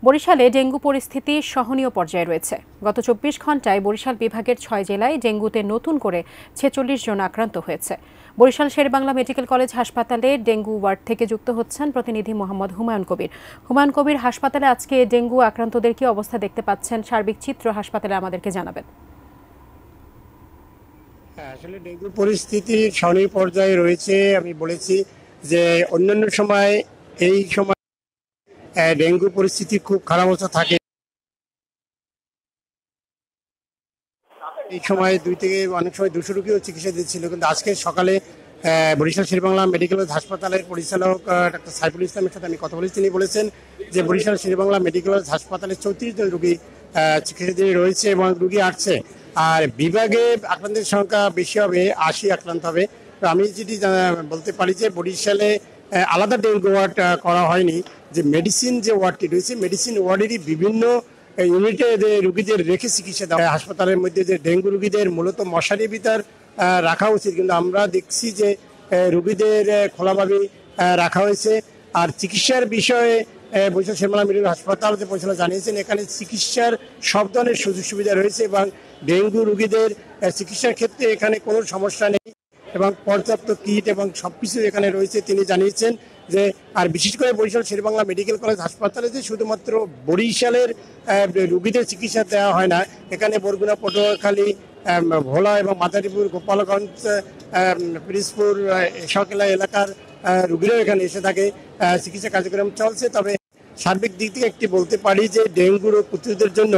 বরিশালে ডেঙ্গু পরিস্থিতি সহনীয় পর্যায়ে রয়েছে। গত ২৪ ঘণ্টায় বরিশাল বিভাগের ৬ জেলায় ডেঙ্গুতে নতুন করে ৪৬ জন আক্রান্ত হয়েছে। বরিশাল শেরেবাংলা মেডিকেল কলেজ হাসপাতালে ডেঙ্গু ওয়ার্ড থেকে যুক্ত হচ্ছেন প্রতিনিধি মোহাম্মদ হুমায়ুন কবির। হুমায়ুন কবির, হাসপাতালে আজকে ডেঙ্গু আক্রান্তদের কি অবস্থা দেখতে পাচ্ছেন? সার্বিক চিত্র হাসপাতালে আমাদেরকে জানাবেন। আসলে ডেঙ্গু পরিস্থিতি সহনীয় পর্যায়ে রয়েছে। আমি বলেছি যে অন্যান্য সময় এই সময় ডেঙ্গু পরিস্থিতি খুব খারাপ অবস্থা থাকে। এই সময় অনেক সময় 200 রোগীও চিকিৎসা দিচ্ছিল, কিন্তু আজকে সকালে বরিশাল শেরেবাংলা মেডিকেল কলেজ হাসপাতালের পরিচালক ডাক্তার সাইফুল ইসলামের সাথে আমি কথা বলেছি। তিনি বলেছেন যে বরিশাল শেরেবাংলা মেডিকেল কলেজ হাসপাতালে 34 জন রোগী চিকিৎসাধীন রয়েছে এবং রোগী আসছে। আর বিভাগে আক্রান্তের সংখ্যা বেশি হবে, 80 আক্রান্ত হবে। তো আমি যেটি বলতে পারি যে বরিশালে আলাদা ডেঙ্গু ওয়ার্ড করা হয়নি। যে মেডিসিন যে ওয়ার্ডটি রয়েছে, মেডিসিন ওয়ার্ডেরই বিভিন্ন ইউনিটে যে রোগীদের রেখে চিকিৎসা দেওয়া। হাসপাতালের মধ্যে যে ডেঙ্গু রোগীদের মূলত মশারির ভিতর রাখা উচিত, কিন্তু আমরা দেখছি যে রোগীদের খোলাভাবে রাখা হয়েছে। আর চিকিৎসার বিষয়ে বরিশাল শেরেবাংলা মেডিকেল হাসপাতাল যে পরিচালক জানিয়েছেন, এখানে চিকিৎসার সব ধরনের সুযোগ সুবিধা রয়েছে এবং ডেঙ্গু রোগীদের চিকিৎসার ক্ষেত্রে এখানে কোনো সমস্যা নেই এবং পর্যাপ্ত কিট এবং সবকিছু এখানে রয়েছে তিনি জানিয়েছেন। যে আর বিশেষ করে বরিশাল শেরেবাংলা মেডিকেল কলেজ হাসপাতালে যে শুধুমাত্র বরিশালের রোগীদের চিকিৎসা দেওয়া হয় না, এখানে বরগুনা, পটুয়াখালী, ভোলা এবং মাদারীপুর, গোপালগঞ্জ, পিরিজপুর, সকেলা এলাকার রোগীরাও এখানে এসে থাকে। চিকিৎসা কার্যক্রম চলছে। তবে সার্বিক দিক থেকে একটি বলতে পারি যে ডেঙ্গু রোগ প্রতিরোধের জন্য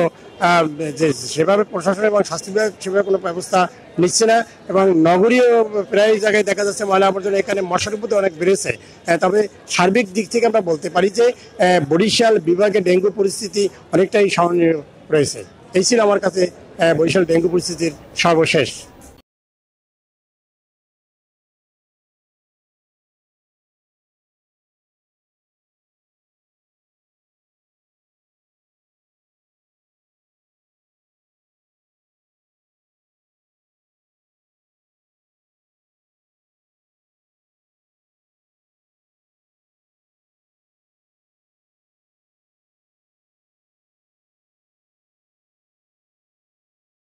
যে সেভাবে প্রশাসন এবং স্বাস্থ্য বিভাগ সেভাবে কোনো ব্যবস্থা নিচ্ছে না এবং নগরীয় প্রায় জায়গায় দেখা যাচ্ছে ময়লা আবর্জনা এখানে মশার উপর অনেক বেড়েছে। তবে সার্বিক দিক থেকে আমরা বলতে পারি যে বরিশাল বিভাগে ডেঙ্গু পরিস্থিতি অনেকটাই সহনীয় রয়েছে। এই ছিল আমার কাছে বরিশাল ডেঙ্গু পরিস্থিতির সর্বশেষ।